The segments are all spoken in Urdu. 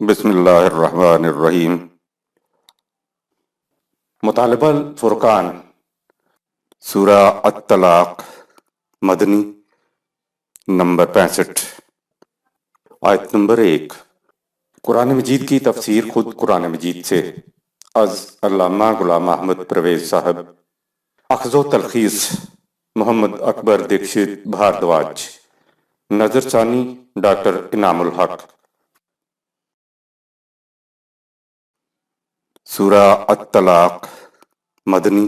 بسم اللہ الرحمن الرحیم۔ مطالبہ الفرقان، سورہ الطلاق، مدنی، نمبر 65، آیت نمبر 1۔ قرآن مجید کی تفسیر خود قرآن مجید سے، از علامہ غلام احمد پرویز صاحب، اخذ و تلخیص محمد اکبر دیکشت بھاردواج، نظر ثانی ڈاکٹر انعام الحق۔ سورہ الطلاق، مدنی،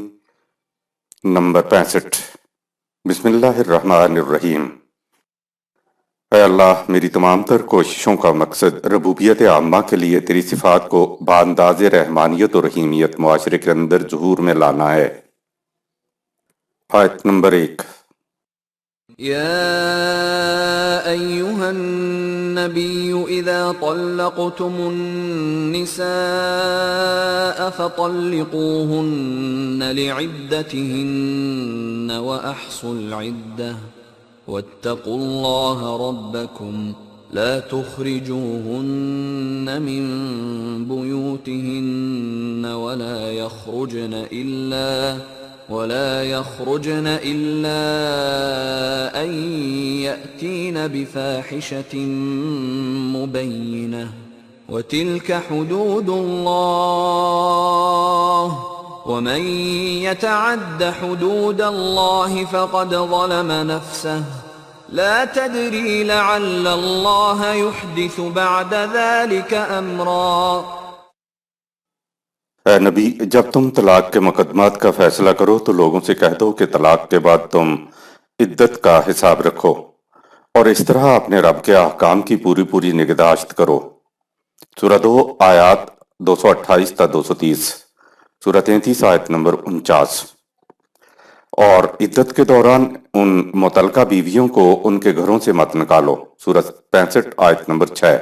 نمبر 65۔ بسم اللہ الرحمن الرحیم۔ اے اللہ، میری تمام تر کوششوں کا مقصد ربوبیت عامہ کے لیے تیری صفات کو بانداز رحمانیت و رحیمیت معاشرے کے اندر ظہور میں لانا ہے۔ آیت نمبر 1۔ يا أيها النبي إذا طلقتم النساء فطلقوهن لعدتهن وأحصوا العدة واتقوا الله ربكم لا تخرجوهن من بيوتهن ولا يخرجن إلا أن يأتين بفاحشة مبينة وتلك حدود الله ومن يتعد حدود الله فقد ظلم نفسه لا تدري لعل الله يحدث بعد ذلك أمرا۔ اے نبی، جب تم طلاق کے مقدمات کا فیصلہ کرو تو لوگوں سے کہہ دو کہ طلاق کے بعد تم عدت کا حساب رکھو اور اس طرح اپنے رب کے احکام کی پوری نگہداشت کرو۔ سورہ 2 آیات 228 تا 230، سورہ 33 آیت نمبر 49۔ اور عدت کے دوران ان متعلقہ بیویوں کو ان کے گھروں سے مت نکالو، سورہ 65 آیت نمبر 6۔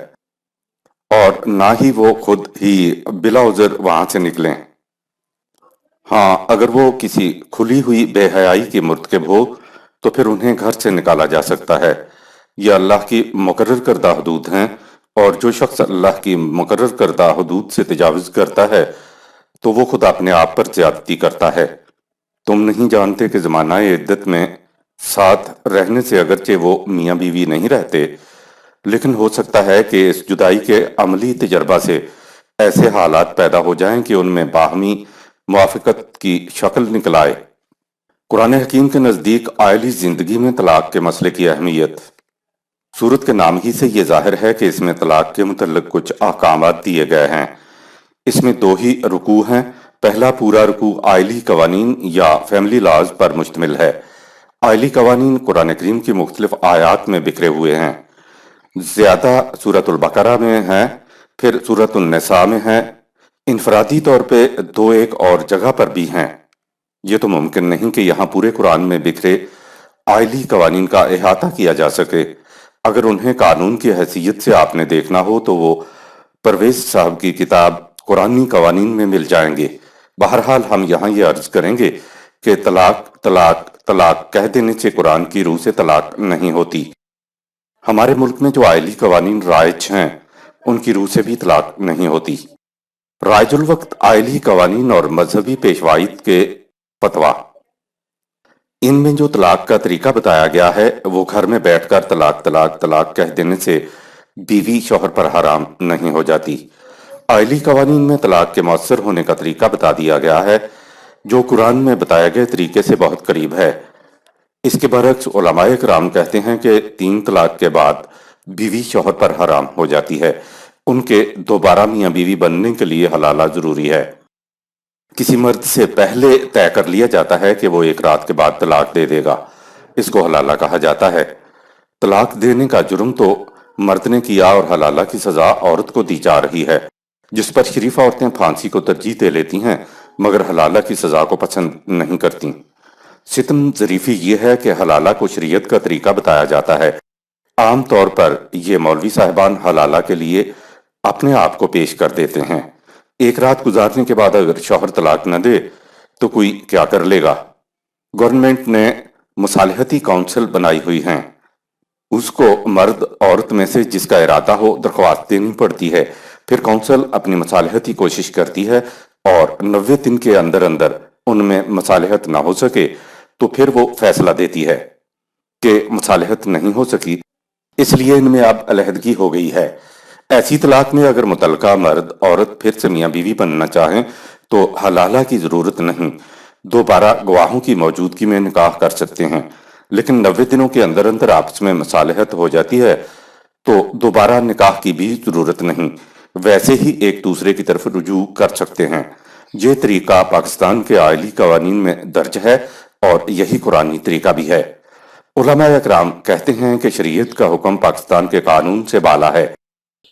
اور نہ ہی وہ خود ہی بلا عذر وہاں سے نکلیں، ہاں اگر وہ کسی کھلی ہوئی بے حیائی کی مرتکب ہو تو پھر انہیں گھر سے نکالا جا سکتا ہے۔ یہ اللہ کی مقرر کردہ حدود ہیں، اور جو شخص اللہ کی مقرر کردہ حدود سے تجاوز کرتا ہے تو وہ خود اپنے آپ پر زیادتی کرتا ہے۔ تم نہیں جانتے کہ زمانہ عدت میں ساتھ رہنے سے اگرچہ وہ میاں بیوی نہیں رہتے، لیکن ہو سکتا ہے کہ اس جدائی کے عملی تجربہ سے ایسے حالات پیدا ہو جائیں کہ ان میں باہمی موافقت کی شکل نکل آئے۔ قرآن حکیم کے نزدیک عائلی زندگی میں طلاق کے مسئلے کی اہمیت، سورت کے نام ہی سے یہ ظاہر ہے کہ اس میں طلاق کے متعلق کچھ احکامات دیے گئے ہیں۔ اس میں 2 ہی رکوع ہیں۔ پہلا پورا رکوع عائلی قوانین یا فیملی لاز پر مشتمل ہے۔ عائلی قوانین قرآن کریم کی مختلف آیات میں بکھرے ہوئے ہیں۔ زیادہ سورۃ البقرہ میں ہیں، پھر سورۃ النساء میں ہیں، انفرادی طور پہ 2 اور جگہ پر بھی ہیں۔ یہ تو ممکن نہیں کہ یہاں پورے قرآن میں بکھرے عائلی قوانین کا احاطہ کیا جا سکے۔ اگر انہیں قانون کی حیثیت سے آپ نے دیکھنا ہو تو وہ پرویز صاحب کی کتاب قرآنی قوانین میں مل جائیں گے۔ بہرحال ہم یہاں یہ عرض کریں گے کہ طلاق طلاق طلاق کہہ دینے سے قرآن کی روح سے طلاق نہیں ہوتی۔ ہمارے ملک میں جو عائلی قوانین رائج ہیں ان کی روح سے بھی طلاق نہیں ہوتی۔ رائج الوقت عائلی قوانین اور مذہبی پیشوائیت کے فتویٰ، ان میں جو طلاق کا طریقہ بتایا گیا ہے وہ گھر میں بیٹھ کر طلاق طلاق طلاق کہہ دینے سے بیوی شوہر پر حرام نہیں ہو جاتی۔ عائلی قوانین میں طلاق کے مؤثر ہونے کا طریقہ بتا دیا گیا ہے جو قرآن میں بتائے گئے طریقے سے بہت قریب ہے۔ اس کے برعکس علماء کرام کہتے ہیں کہ 3 طلاق کے بعد بیوی شوہر پر حرام ہو جاتی ہے۔ ان کے دوبارہ میاں بیوی بننے کے لیے حلالہ ضروری ہے۔ کسی مرد سے پہلے طے کر لیا جاتا ہے کہ وہ 1 رات کے بعد طلاق دے دے گا، اس کو حلالہ کہا جاتا ہے۔ طلاق دینے کا جرم تو مرد نے کیا اور حلالہ کی سزا عورت کو دی جا رہی ہے، جس پر شریف عورتیں پھانسی کو ترجیح دے لیتی ہیں مگر حلالہ کی سزا کو پسند نہیں کرتی۔ ستم ظریفی یہ ہے کہ حلالہ کو شریعت کا طریقہ بتایا جاتا ہے۔ عام طور پر یہ مولوی صاحبان حلالہ کے لیے اپنے آپ کو پیش کر دیتے ہیں۔ 1 رات گزارنے کے بعد اگر شوہر طلاق نہ دے تو کوئی کیا کر لے گا؟ گورنمنٹ نے مصالحتی کونسل بنائی ہوئی ہیں، اس کو مرد عورت میں سے جس کا ارادہ ہو درخواست دینی پڑتی ہے پھر کونسل اپنی مصالحتی کوشش کرتی ہے اور 90 دن کے اندر اندر ان میں مصالحت نہ ہو سکے تو پھر وہ فیصلہ دیتی ہے کہ مصالحت نہیں ہو سکی، اس لیے ان میں اب علیحدگی ہو گئی ہے۔ ایسی طلاق میں اگر متعلقہ مرد عورت پھر سے میاں بیوی بننا چاہیں تو حلالہ کی ضرورت نہیں، دوبارہ گواہوں کی موجودگی میں نکاح کر سکتے ہیں، لیکن 90 دنوں کے اندر اندر آپس میں مصالحت ہو جاتی ہے تو دوبارہ نکاح کی بھی ضرورت نہیں، ویسے ہی ایک دوسرے کی طرف رجوع کر سکتے ہیں۔ یہ طریقہ پاکستان کے آئلی قوانین میں درج ہے اور یہی قرآنی طریقہ بھی ہے۔ علماء اکرام کہتے ہیں کہ شریعت کا حکم پاکستان کے قانون سے بالا ہے۔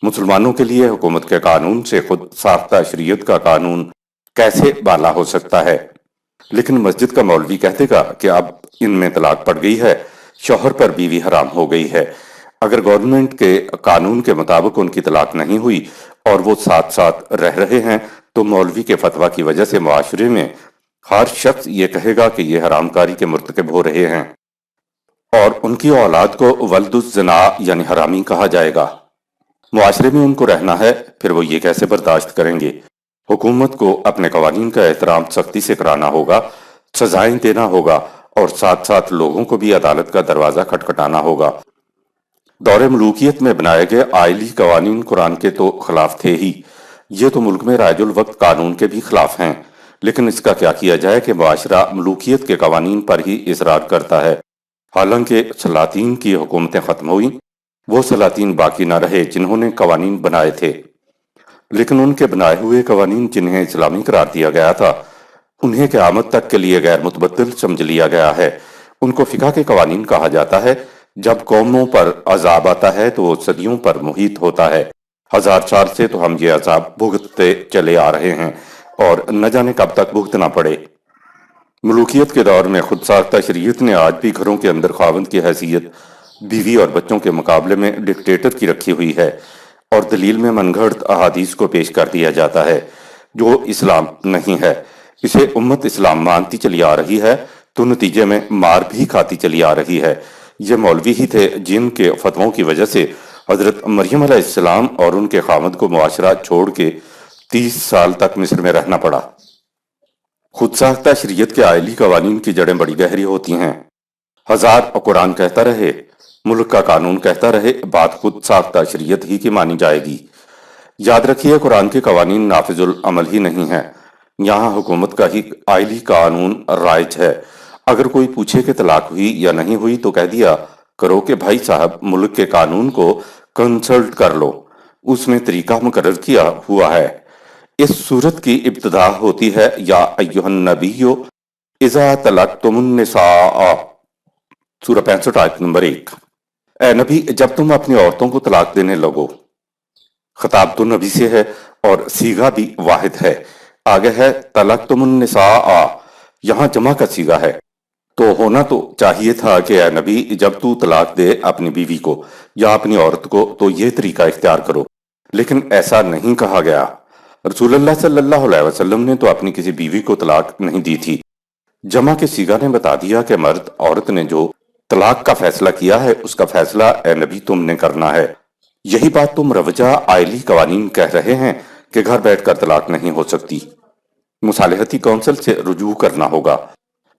مسلمانوں کے لیے حکومت کے قانون سے خود ساختہ شریعت کا قانون کیسے بالا ہو سکتا ہے؟ لیکن مسجد کا مولوی کہتے گا کہ اب ان میں طلاق پڑ گئی ہے، شوہر پر بیوی حرام ہو گئی ہے۔ اگر گورنمنٹ کے قانون کے مطابق ان کی طلاق نہیں ہوئی اور وہ ساتھ ساتھ رہ رہے ہیں تو مولوی کے فتویٰ کی وجہ سے معاشرے میں ہر شخص یہ کہے گا کہ یہ حرام کاری کے مرتکب ہو رہے ہیں اور ان کی اولاد کو ولد الزنا یعنی حرامی کہا جائے گا۔ معاشرے میں ان کو رہنا ہے، پھر وہ یہ کیسے برداشت کریں گے؟ حکومت کو اپنے قوانین کا احترام سختی سے کرانا ہوگا، سزائیں دینا ہوگا اور ساتھ ساتھ لوگوں کو بھی عدالت کا دروازہ کھٹکھٹانا ہوگا۔ دور ملوکیت میں بنائے گئے آئلی قوانین قرآن کے تو خلاف تھے ہی، یہ تو ملک میں رائج الوقت قانون کے بھی خلاف ہیں، لیکن اس کا کیا کیا جائے کہ معاشرہ ملوکیت کے قوانین پر ہی اصرار کرتا ہے۔ حالانکہ سلاطین کی حکومتیں ختم ہوئیں، وہ سلاطین باقی نہ رہے جنہوں نے قوانین بنائے تھے، لیکن ان کے بنائے ہوئے قوانین جنہیں اسلامی قرار دیا گیا تھا انہیں قیامت تک کے لیے غیر متبدل سمجھ لیا گیا ہے۔ ان کو فقہ کے قوانین کہا جاتا ہے۔ جب قوموں پر عذاب آتا ہے تو وہ صدیوں پر محیط ہوتا ہے۔ 1000 سال سے تو ہم یہ عذاب بھگتتے چلے آ رہے ہیں اور نہ جانے کب تک بھگتنا پڑے۔ ملوکیت کے دور میں خود ساختہ شریعت نے آج بھی گھروں کے اندر خاوند کی حیثیت بیوی اور بچوں کے مقابلے میں ڈکٹیٹر کی رکھی ہوئی ہے، اور دلیل میں من گھڑت احادیث کو پیش کر دیا جاتا ہے جو اسلام نہیں ہے۔ اسے امت اسلام مانتی چلی آ رہی ہے تو نتیجے میں مار بھی کھاتی چلی آ رہی ہے۔ یہ مولوی ہی تھے جن کے فتووں کی وجہ سے حضرت مریم علیہ السلام اور ان کے خامد کو معاشرہ چھوڑ کے 30 سال تک مصر میں رہنا پڑا۔ خود ساختہ شریعت کے آئلی قوانین کی جڑیں بڑی گہری ہوتی ہیں۔ ہزار قرآن کہتا رہے، ملک کا قانون کہتا رہے، بات خود ساختہ شریعت ہی کی مانی جائے گی۔ یاد رکھیے قرآن کے قوانین نافذ العمل ہی نہیں ہیں، یہاں حکومت کا ہی آئلی قانون رائج ہے۔ اگر کوئی پوچھے کہ طلاق ہوئی یا نہیں ہوئی تو کہہ دیا کرو کہ بھائی صاحب ملک کے قانون کو کنسلٹ کر لو، اس میں طریقہ مقرر کیا ہوا ہے۔ اس صورت کی ابتدا ہوتی ہے یا ایھا النبی اذا طلقتم النساء، سورہ 65 آیت نمبر 1۔ اے نبی جب تم اپنی عورتوں کو طلاق دینے لگو، خطاب تو نبی سے ہے اور صیغہ بھی واحد ہے۔ آگے ہے طلقتم النساء، یہاں جمع کا صیغہ ہے، تو ہونا تو چاہیے تھا کہ اے نبی جب تو طلاق دے اپنی بیوی کو یا اپنی عورت کو تو یہ طریقہ اختیار کرو، لیکن ایسا نہیں کہا گیا۔ رسول اللہ صلی اللہ علیہ وسلم نے تو اپنی کسی بیوی کو طلاق نہیں دی تھی۔ جمع کے صیغہ نے بتا دیا کہ مرد عورت نے جو طلاق کا فیصلہ کیا ہے اس کا فیصلہ اے نبی تم نے کرنا ہے۔ یہی بات تو مروجہ آئلی قوانین کہہ رہے ہیں کہ گھر بیٹھ کر طلاق نہیں ہو سکتی، مصالحتی کونسل سے رجوع کرنا ہوگا،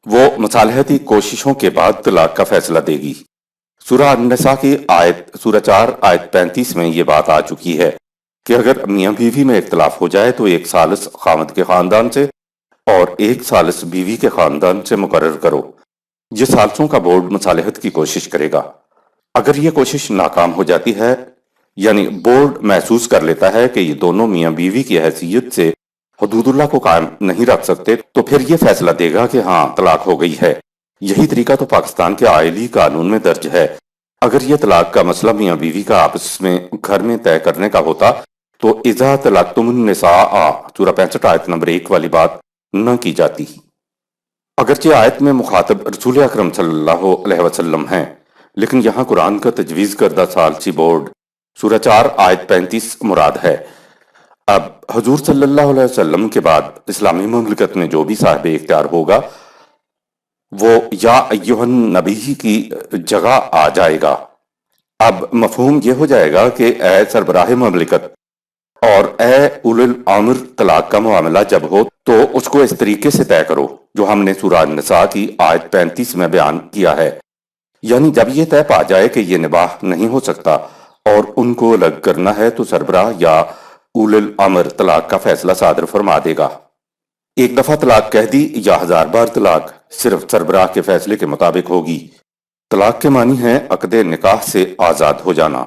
وہ مصالحتی کوششوں کے بعد طلاق کا فیصلہ دے گی۔ سورہ النساء کی سورہ 4 آیت 35 میں یہ بات آ چکی ہے کہ اگر میاں بیوی میں اختلاف ہو جائے تو ایک ثالث خامد کے خاندان سے اور ایک ثالث بیوی کے خاندان سے مقرر کرو۔ یہ ثالثوں کا بورڈ مصالحت کی کوشش کرے گا۔ اگر یہ کوشش ناکام ہو جاتی ہے، یعنی بورڈ محسوس کر لیتا ہے کہ یہ دونوں میاں بیوی کی حیثیت سے حدود اللہ کو قائم نہیں رکھ سکتے، تو پھر یہ فیصلہ دے گا کہ ہاں طلاق ہو گئی ہے۔ یہی طریقہ تو پاکستان کے آئلی قانون میں درج ہے۔ اگر یہ طلاق کا مسئلہ میاں بیوی کا آپس میں گھر میں طے کرنے کا ہوتا تو اذا طلقتم النساء سورہ 65 آیت نمبر 1 والی بات نہ کی جاتی۔ اگرچہ آیت میں مخاطب رسول اکرم صلی اللہ علیہ وسلم ہیں، لیکن یہاں قرآن کا تجویز کردہ ثالثی بورڈ سورہ 4 آیت 35 مراد ہے۔ اب حضور صلی اللہ علیہ وسلم کے بعد اسلامی مملکت میں جو بھی صاحب اختیار ہوگا وہ یا ایھا النبی کی جگہ آ جائے گا۔ اب مفہوم یہ ہو جائے گا کہ اے سربراہ مملکت، اور اے اولو الامر، طلاق کا معاملہ جب ہو تو اس کو اس طریقے سے طے کرو جو ہم نے سورہ النساء کی آیت 35 میں بیان کیا ہے، یعنی جب یہ طے پا جائے کہ یہ نباہ نہیں ہو سکتا اور ان کو الگ کرنا ہے تو سربراہ یا اولو الامر طلاق کا فیصلہ صادر فرما دے گا۔ ایک دفعہ طلاق کہہ دی یا 1000 بار طلاق صرف سربراہ کے فیصلے کے مطابق ہوگی۔ طلاق کے معنی ہے عقد نکاح سے آزاد ہو جانا،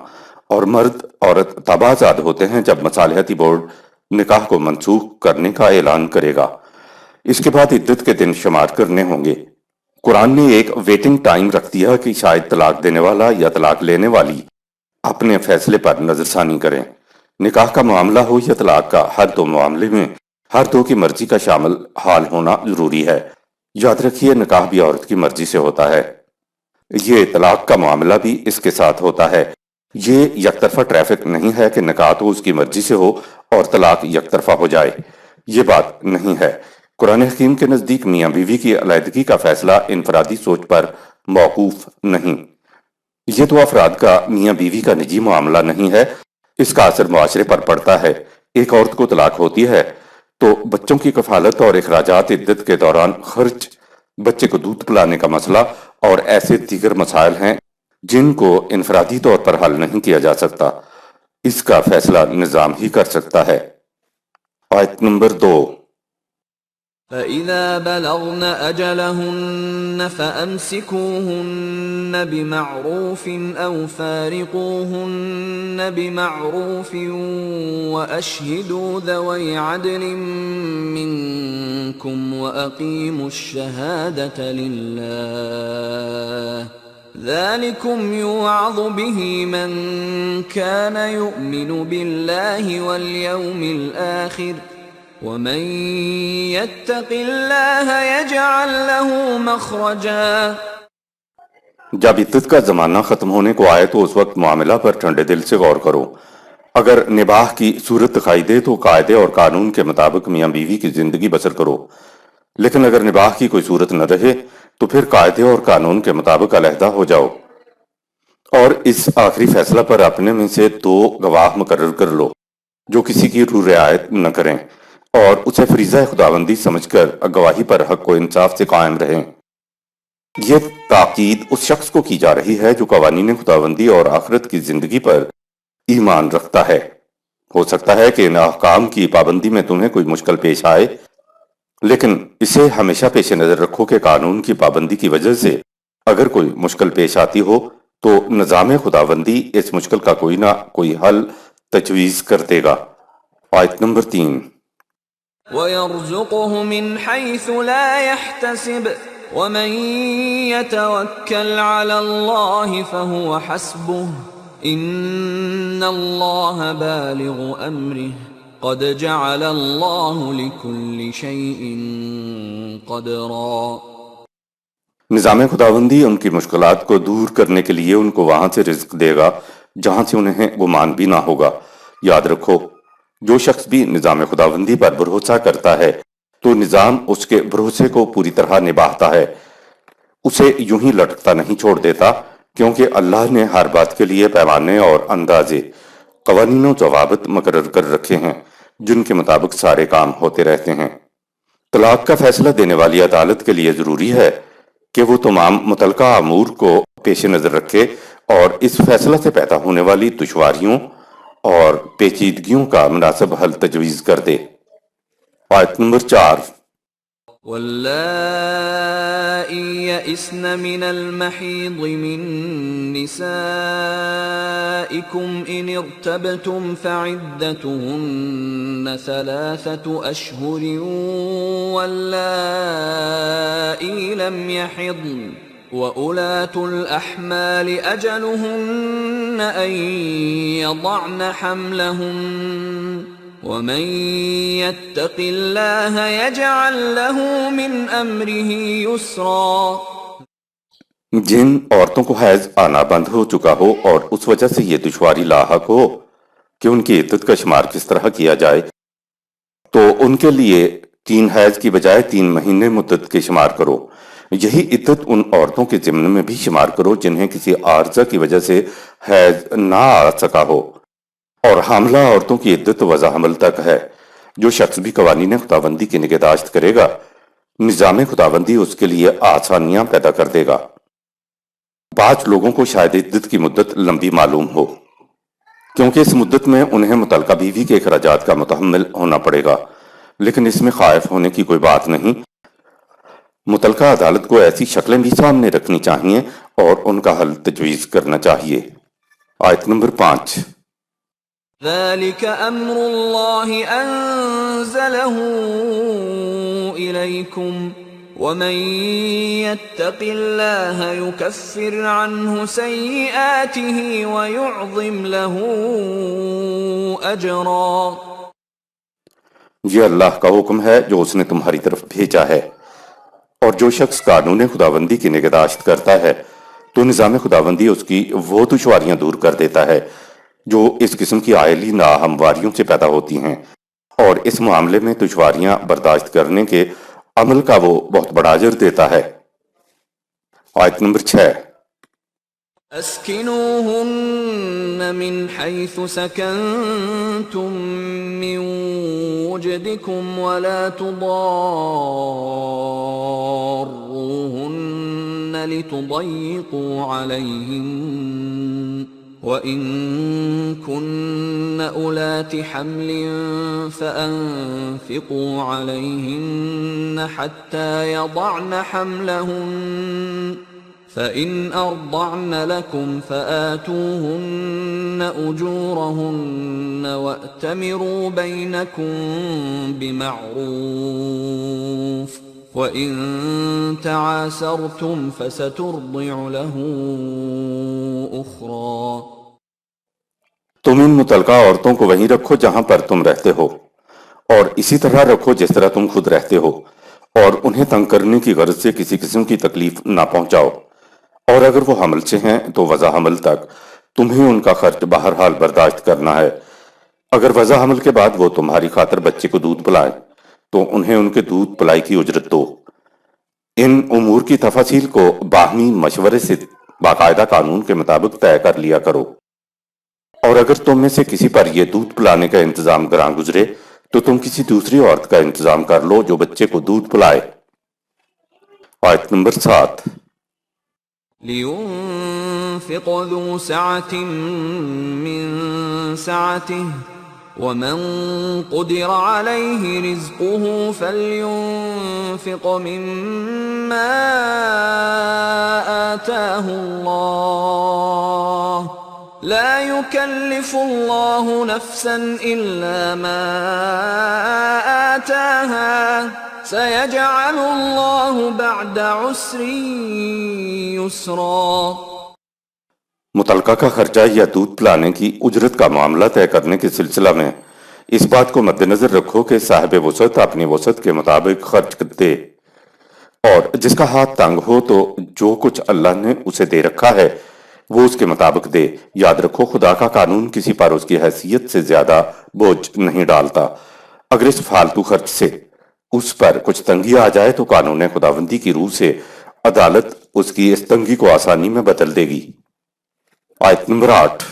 اور مرد عورت تب آزاد ہوتے ہیں جب مصالحتی بورڈ نکاح کو منسوخ کرنے کا اعلان کرے گا۔ اس کے بعد عدت کے دن شمار کرنے ہوں گے۔ قرآن نے ایک ویٹنگ ٹائم رکھ دیا کہ شاید طلاق دینے والا یا طلاق لینے والی اپنے فیصلے پر نظر ثانی کریں۔ نکاح کا معاملہ ہو یا طلاق کا، ہر دو معاملے میں ہر دو کی مرضی کا شامل حال ہونا ضروری ہے۔ یاد رکھیے نکاح بھی عورت کی مرضی سے ہوتا ہے، یہ طلاق کا معاملہ بھی اس کے ساتھ ہوتا ہے۔ یہ یک طرفہ ٹریفک نہیں ہے کہ نکاح تو اس کی مرضی سے ہو اور طلاق یک طرفہ ہو جائے، یہ بات نہیں ہے۔ قرآن حکیم کے نزدیک میاں بیوی کی علیحدگی کا فیصلہ انفرادی سوچ پر موقوف نہیں، یہ تو افراد کا میاں بیوی کا نجی معاملہ نہیں ہے، اس کا اثر معاشرے پر پڑتا ہے۔ ایک عورت کو طلاق ہوتی ہے تو بچوں کی کفالت اور اخراجات عدت کے دوران خرچ، بچے کو دودھ پلانے کا مسئلہ اور ایسے دیگر مسائل ہیں جن کو انفرادی طور پر حل نہیں کیا جا سکتا، اس کا فیصلہ نظام ہی کر سکتا ہے۔ آیت نمبر 2۔ فَإِذَا بَلَغْنَ أَجَلَهُنَّ فَأَمْسِكُوهُنَّ بِمَعْرُوفٍ أَوْ فَارِقُوهُنَّ بِمَعْرُوفٍ وَأَشْهِدُوا ذَوَيْ عَدْلٍ مِّنكُمْ وَأَقِيمُوا الشَّهَادَةَ لِلَّهِ ذَلِكُمْ يُوعَظُ بِهِ مَن كَانَ يُؤْمِنُ بِاللَّهِ وَالْيَوْمِ الْآخِرِ وَمَن يَتَّقِ اللَّهَ يَجْعَل لَّهُ مَخْرَجًا۔ جب عدت کا زمانہ ختم ہونے کو آئے تو اس وقت معاملہ پر ٹھنڈے دل سے غور کرو۔ اگر نباہ کی صورت دکھائی دے تو قاعدے اور قانون کے مطابق میاں بیوی کی زندگی بسر کرو، لیکن اگر نباہ کی کوئی صورت نہ رہے تو پھر قاعدے اور قانون کے مطابق علیحدہ ہو جاؤ، اور اس آخری فیصلہ پر اپنے میں سے 2 گواہ مقرر کر لو جو کسی کی روح رعایت نہ کریں اور اسے فریضہ خداوندی سمجھ کر گواہی پر حق و انصاف سے قائم رہیں۔ یہ تاکید اس شخص کو کی جا رہی ہے جو قوانین خداوندی اور آخرت کی زندگی پر ایمان رکھتا ہے۔ ہو سکتا ہے کہ ان احکام کی پابندی میں تمہیں کوئی مشکل پیش آئے، لیکن اسے ہمیشہ پیش نظر رکھو کہ قانون کی پابندی کی وجہ سے اگر کوئی مشکل پیش آتی ہو تو نظام خداوندی اس مشکل کا کوئی نہ کوئی حل تجویز کر دے گا۔ آیت نمبر 3۔ وَيَرْزُقُهُ مِنْ حَيْثُ لَا يَحْتَسِبُ وَمَن يَتَوَكَّلْ عَلَى اللَّهِ فَهُوَ حَسْبُهُ إِنَّ اللَّهَ بَالِغُ أَمْرِهِ قَدْ جَعَلَ اللَّهُ لِكُلِّ شَيْءٍ قَدْرًا۔ نظام خداوندی ان کی مشکلات کو دور کرنے کے لیے ان کو وہاں سے رزق دے گا جہاں سے انہیں گمان بھی نہ ہوگا۔ یاد رکھو جو شخص بھی نظام خداوندی پر بھروسہ کرتا ہے تو نظام اس کے بھروسے کو پوری طرح نبھاتا ہے، اسے یوں ہی لٹکتا نہیں چھوڑ دیتا، کیونکہ اللہ نے ہر بات کے لیے پیمانے اور اندازے، قوانین و ضوابط مقرر کر رکھے ہیں جن کے مطابق سارے کام ہوتے رہتے ہیں۔ طلاق کا فیصلہ دینے والی عدالت کے لیے ضروری ہے کہ وہ تمام متعلقہ امور کو پیش نظر رکھے اور اس فیصلہ سے پیدا ہونے والی دشواریوں اور پیچیدگیوں کا مناسب حل تجویز کر دے۔ آیت نمبر 4۔ وَاللَّائِي يَئِسْنَ مِنَ الْمَحِيضِ مِن نِّسَائِكُمْ إِنِ ارْتَبْتُمْ فَعِدَّتُهُنَّ 3 أَشْهُرٍ وَاللَّائِي لَمْ يَحِضْنَ وَأُولَاتُ الْأَحْمَالِ أَجَلُهُنَّ أَن يَضَعْنَ حَمْلَهُنَّ وَمَن يَتَّقِ اللَّهَ يَجْعَل لَّهُ مِنْ أَمْرِهِ يُسْرًا۔ جن عورتوں کو حیض آنا بند ہو چکا ہو اور اس وجہ سے یہ دشواری لاحق ہو کہ ان کی عدت کا شمار کس طرح کیا جائے، تو ان کے لیے 3 حیض کی بجائے 3 مہینے مدت کے شمار کرو۔ یہی عدت ان عورتوں کے ضمن میں بھی شمار کرو جنہیں کسی عارضہ کی وجہ سے حیض نہ آ سکا ہو، اور حاملہ عورتوں کی عدت وضع حمل تک ہے۔ جو شخص بھی قوانین خداوندی کی نگہداشت کرے گا، نظام خداوندی اس کے لیے آسانیاں پیدا کر دے گا۔ بعض لوگوں کو شاید عدت کی مدت لمبی معلوم ہو، کیونکہ اس مدت میں انہیں متعلقہ بیوی کے اخراجات کا متحمل ہونا پڑے گا، لیکن اس میں خائف ہونے کی کوئی بات نہیں۔ متعلقہ عدالت کو ایسی شکلیں بھی سامنے رکھنی چاہیے اور ان کا حل تجویز کرنا چاہیے۔ آیت نمبر 5۔ ذلك أمر الله أنزله إليكم ومن يتق الله يكفر عنه سيئاته ويعظم له أجرا۔ یہ اللہ کا حکم ہے جو اس نے تمہاری طرف بھیجا ہے، اور جو شخص قانون خداوندی کی نگہداشت کرتا ہے تو نظام خداوندی اس کی وہ دشواریاں دور کر دیتا ہے جو اس قسم کی عائلی ناہمواریوں سے پیدا ہوتی ہیں، اور اس معاملے میں دشواریاں برداشت کرنے کے عمل کا وہ بہت بڑا اجر دیتا ہے۔ آیت نمبر 6۔ اسكنوهن من حيث سكنتم من وجدكم ولا تضاروهن لتضيقوا عليهن وإن كن أولات حمل فأنفقوا عليهن حتى يضعن حملهن فإن أرضعن لكم فآتوهن أجورهن وأتمروا بينكم بمعروف وَإِن تَعَاسَرْتُمْ فَسَتُرْضِعُ لَهُ أُخْرَى۔ تم ان متعلقہ عورتوں کو وہیں رکھو جہاں پر تم رہتے ہو، اور اسی طرح رکھو جس طرح تم خود رہتے ہو، اور انہیں تنگ کرنے کی غرض سے کسی قسم کی تکلیف نہ پہنچاؤ، اور اگر وہ حمل سے ہیں تو وضع حمل تک تمہیں ان کا خرچ بہرحال برداشت کرنا ہے۔ اگر وضع حمل کے بعد وہ تمہاری خاطر بچے کو دودھ پلائیں تو انہیں ان کے دودھ پلائی کی اجرت دو۔ ان امور کی تفاصیل کو باہمی مشورے سے باقاعدہ قانون کے مطابق طے کر لیا کرو، اور اگر تم میں سے کسی پر یہ دودھ پلانے کا انتظام گراں گزرے تو تم کسی دوسری عورت کا انتظام کر لو جو بچے کو دودھ پلائے۔ آیت نمبر 7۔ لِيُنْفِقْ ذُو سَعَةٍ مِّن سَعَتِهِ وَمَن قُدِرَ عَلَيْهِ رِزْقُهُ فَلْيُنْفِقْ مِمَّا آتَاهُ اللَّهُ لَا يُكَلِّفُ اللَّهُ نَفْسًا إِلَّا مَا آتَاهَا سَيَجْعَلُ اللَّهُ بَعْدَ عُسْرٍ يُسْرًا۔ متعلقہ کا خرچہ یا دودھ پلانے کی اجرت کا معاملہ طے کرنے کے سلسلہ میں اس بات کو مد نظر رکھو کہ صاحب وسعت اپنی وسعت کے مطابق خرچ دے، اور جس کا ہاتھ تنگ ہو تو جو کچھ اللہ نے اسے دے رکھا ہے وہ اس کے مطابق دے۔ یاد رکھو خدا کا قانون کسی پر اس کی حیثیت سے زیادہ بوجھ نہیں ڈالتا۔ اگر اس فالتو خرچ سے اس پر کچھ تنگی آ جائے تو قانون خداوندی کی روح سے عدالت اس کی اس تنگی کو آسانی میں بدل دے گی۔ آیت نمبر 8۔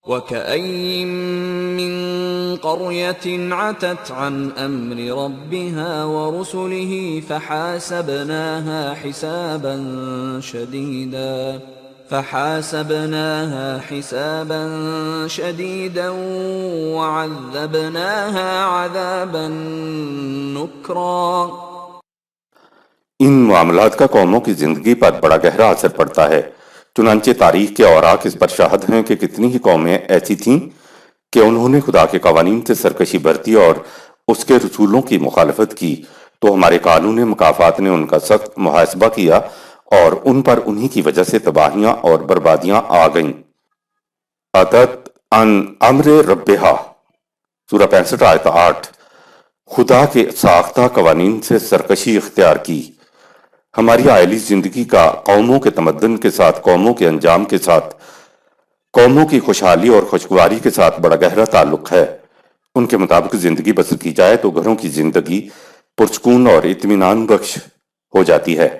وَكَأَيِّن مِّن قَرْيَةٍ عَتَتْ عَنْ أَمْرِ رَبِّهَا وَرُسُلِهِ فَحَاسَبْنَاهَا حِسَابًا شَدِيدًا وَعَذَّبْنَاهَا عَذَابًا نُكْرًا۔ ان معاملات کا قوموں کی زندگی پر بڑا گہرا اثر پڑتا ہے، چنانچہ تاریخ کے اوراق اس پر شاہد ہیں کہ کتنی ہی قومیں ایسی تھیں کہ انہوں نے خدا کے قوانین سے سرکشی برتی اور اس کے رسولوں کی مخالفت کی، تو ہمارے قانون مکافات نے ان کا سخت محاسبہ کیا اور ان پر انہی کی وجہ سے تباہیاں اور بربادیاں آ گئیں۔ عتت عن امر ربہا، سورہ 65 آیت 8۔ خدا کے ساختہ قوانین سے سرکشی اختیار کی۔ ہماری عائلی زندگی کا قوموں کے تمدن کے ساتھ، قوموں کے انجام کے ساتھ، قوموں کی خوشحالی اور خوشگواری کے ساتھ بڑا گہرا تعلق ہے۔ ان کے مطابق زندگی بسر کی جائے تو گھروں کی زندگی پرسکون اور اطمینان بخش ہو جاتی ہے۔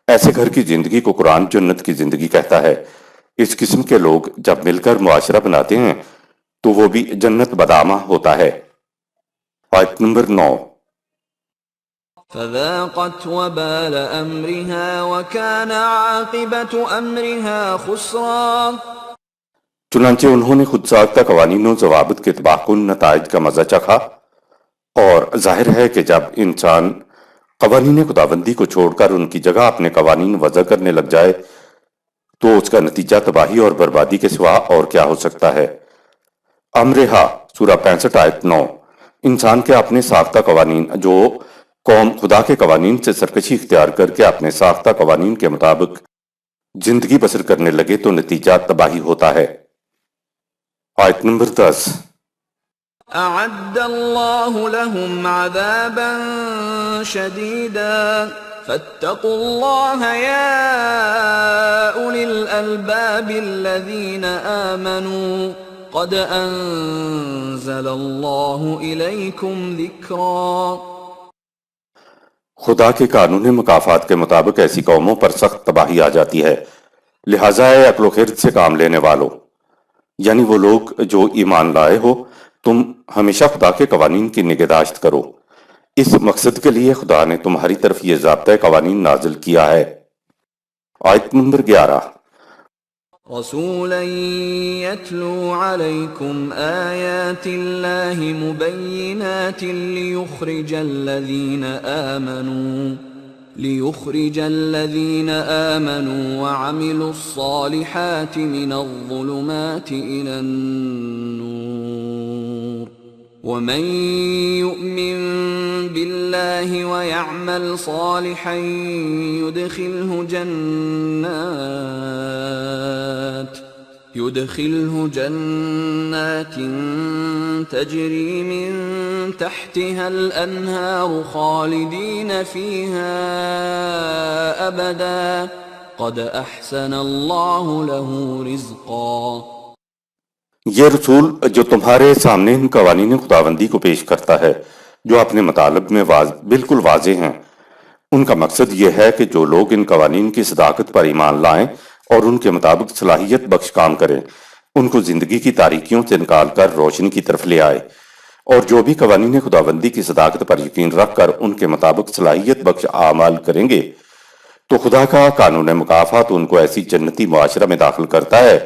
ایسے گھر کی زندگی کو قرآن جنت کی زندگی کہتا ہے۔ اس قسم کے لوگ جب مل کر معاشرہ بناتے ہیں تو وہ بھی جنت بدامہ ہوتا ہے۔ آیت نمبر 9۔ فذاقت وبال أمرها وكان عاقبة أمرها خسرا۔ چنانچہ انہوں نے خود ساختہ قوانین و ضوابط کے تباہ کن نتائج کا مزہ چکھا، اور ظاہر ہے کہ جب انسان قوانین خداوندی کو چھوڑ کر ان کی جگہ اپنے قوانین وضع کرنے لگ جائے تو اس کا نتیجہ تباہی اور بربادی کے سوا اور کیا ہو سکتا ہے۔ امرہا سورہ 65 آیت 9۔ انسان کے اپنے ساختہ قوانین، جو قوم خدا کے قوانین سے سرکشی اختیار کر کے اپنے ساختہ قوانین کے مطابق زندگی بسر کرنے لگے تو نتیجہ تباہی ہوتا ہے۔ آیت نمبر 10۔ أعد الله لهم عذابا شديدا فاتقوا الله يا أولي الألباب الذين آمنوا قد أنزل الله إليكم ذكرا۔ خدا کے قانون مکافات کے مطابق ایسی قوموں پر سخت تباہی آ جاتی ہے، لہٰذا اے عقل و خرد سے کام لینے والو، یعنی وہ لوگ جو ایمان لائے ہو، تم ہمیشہ خدا کے قوانین کی نگہداشت کرو۔ اس مقصد کے لیے خدا نے تمہاری طرف یہ ضابطۂ قوانین نازل کیا ہے۔ آیت نمبر 11۔ رسولا يتلو عليكم آيات الله مبينات ليخرج الذين آمنوا وعملوا الصالحات من الظلمات إلى النور ومن يؤمن بالله ويعمل صالحا يدخله جنات تجري من تحتها الأنهار خالدين فيها أبدا قد أحسن الله له رزقا۔ یہ رسول جو تمہارے سامنے ان قوانین خداوندی کو پیش کرتا ہے جو اپنے مطالب میں بالکل واضح ہیں، ان کا مقصد یہ ہے کہ جو لوگ ان قوانین کی صداقت پر ایمان لائیں اور ان کے مطابق صلاحیت بخش کام کریں، ان کو زندگی کی تاریکیوں سے نکال کر روشنی کی طرف لے آئے، اور جو بھی قوانین خداوندی کی صداقت پر یقین رکھ کر ان کے مطابق صلاحیت بخش اعمال کریں گے تو خدا کا قانون مکافات ان کو ایسی جنتی معاشرہ میں داخل کرتا ہے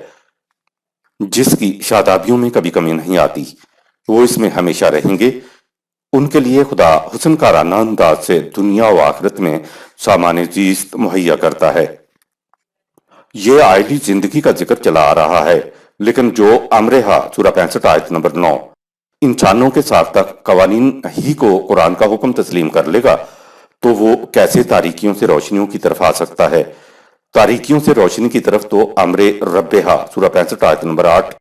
جس کی شادابیوں میں کبھی کمی نہیں آتی، وہ اس میں ہمیشہ رہیں گے۔ ان کے لیے خدا حسن کارانہ انداز سے دنیا و آخرت میں سامان زیست مہیا کرتا ہے۔ یہ عائلی زندگی کا ذکر چلا آ رہا ہے، لیکن جو امرہا سورہ 65 آیت نمبر 9 انسانوں کے ساختہ قوانین ہی کو قرآن کا حکم تسلیم کر لے گا تو وہ کیسے تاریکیوں سے روشنیوں کی طرف آ سکتا ہے؟ تاریکیوں سے روشنی کی طرف تو امر ربہا سورہ 65 آیت نمبر 8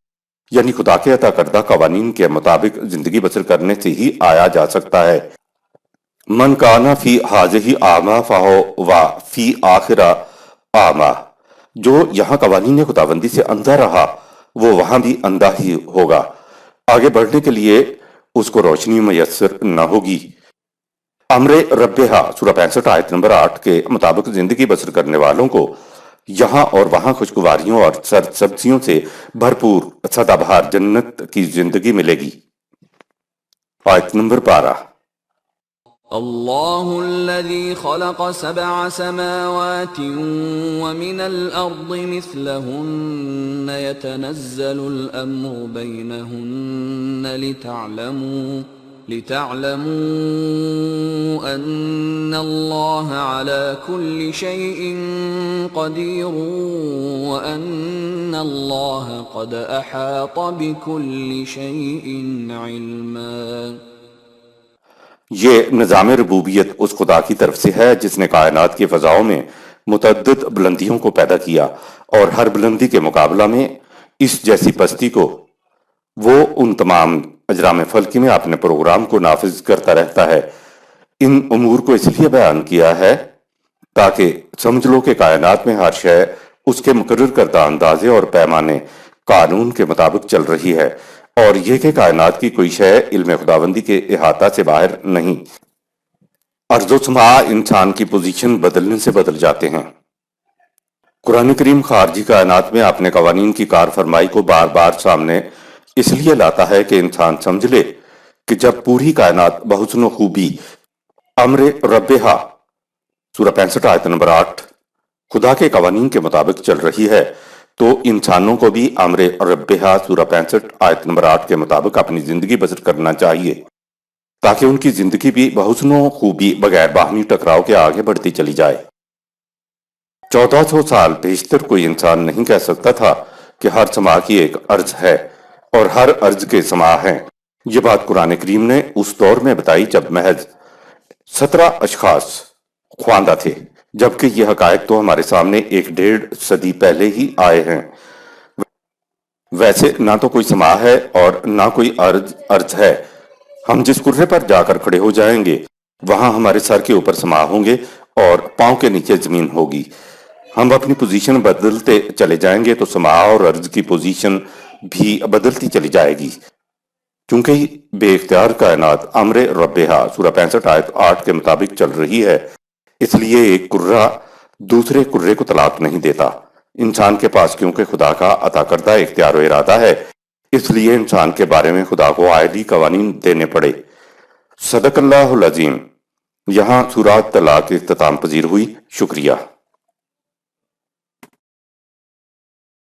یعنی خدا کے عطا کردہ قوانین کے مطابق زندگی بسر کرنے سے ہی آیا جا سکتا ہے۔ من کانا فی ہذہ اعمیٰ فہو فی آخرہ اعمیٰ، جو یہاں قوانین خداوندی سے اندھا رہا وہ وہاں بھی اندھا ہی ہوگا، آگے بڑھنے کے لیے اس کو روشنی میسر نہ ہوگی۔ امر ربہا سورہ 65 آیت نمبر 8 کے مطابق زندگی بسر کرنے والوں کو یہاں اور وہاں خوشگواریوں اور سبزیوں سے بھرپور سدا بہار جنت کی زندگی ملے گی۔ آیت نمبر 12۔ الله الذي خلق 7 سماوات ومن الأرض مثلهن يتنزل الأمر بينهن لتعلموا أن الله على كل شيء قدير وأن الله قد أحاط بكل شيء علما۔ یہ نظام ربوبیت اس خدا کی طرف سے ہے جس نے کائنات کی فضاؤں میں متعدد بلندیوں کو پیدا کیا، اور ہر بلندی کے مقابلہ میں اس جیسی پستی کو وہ ان تمام اجرام فلکی میں اپنے پروگرام کو نافذ کرتا رہتا ہے۔ ان امور کو اس لیے بیان کیا ہے تاکہ سمجھ لو کہ کائنات میں ہر شے اس کے مقرر کردہ اندازے اور پیمانے قانون کے مطابق چل رہی ہے، اور یہ کہ کائنات کی کوئی شے علم خداوندی کے احاطہ سے باہر نہیں۔ ارض و سما انسان کی پوزیشن بدلنے سے بدل جاتے ہیں۔ قرآن کریم خارجی کائنات میں اپنے قوانین کی کار فرمائی کو بار بار سامنے اس لیے لاتا ہے کہ انسان سمجھ لے کہ جب پوری کائنات بحسن و خوبی امر ربہا سورہ 65 آیت نمبر 8 خدا کے قوانین کے مطابق چل رہی ہے، تو انسانوں کو بھی امر ربہا سورہ 65 آیت نمبر 8 کے مطابق اپنی زندگی بسر کرنا چاہیے، تاکہ ان کی زندگی بھی بحسن و خوبی بغیر باہمی ٹکراؤ کے آگے بڑھتی چلی جائے۔ 1400 سال بیشتر کوئی انسان نہیں کہہ سکتا تھا کہ ہر سما کی ایک ارض ہے اور ہر ارض کے سما ہیں۔ یہ بات قرآن کریم نے اس دور میں بتائی جب محض 17 اشخاص خواندہ تھے، جبکہ یہ حقائق تو ہمارے سامنے 1.5 صدی پہلے ہی آئے ہیں۔ ویسے نہ تو کوئی سما ہے اور نہ کوئی ارض ہے۔ ہم جس کرے پر جا کر کھڑے ہو جائیں گے وہاں ہمارے سر کے اوپر سما ہوں گے اور پاؤں کے نیچے زمین ہوگی۔ ہم اپنی پوزیشن بدلتے چلے جائیں گے تو سما اور ارض کی پوزیشن بھی بدلتی چلی جائے گی، چونکہ بے اختیار کائنات امر ربہا سورہ 65 آیت 8 کے مطابق چل رہی ہے، اس لیے ایک کرہ دوسرے کرے کو طلاق نہیں دیتا۔ انسان کے پاس کیونکہ خدا کا عطا کردہ اختیار و ارادہ ہے، اس لیے انسان کے بارے میں خدا کو عائلی قوانین دینے پڑے۔ صدق اللہ العظیم۔ یہاں سورہ طلاق اختتام پذیر ہوئی۔ شکریہ۔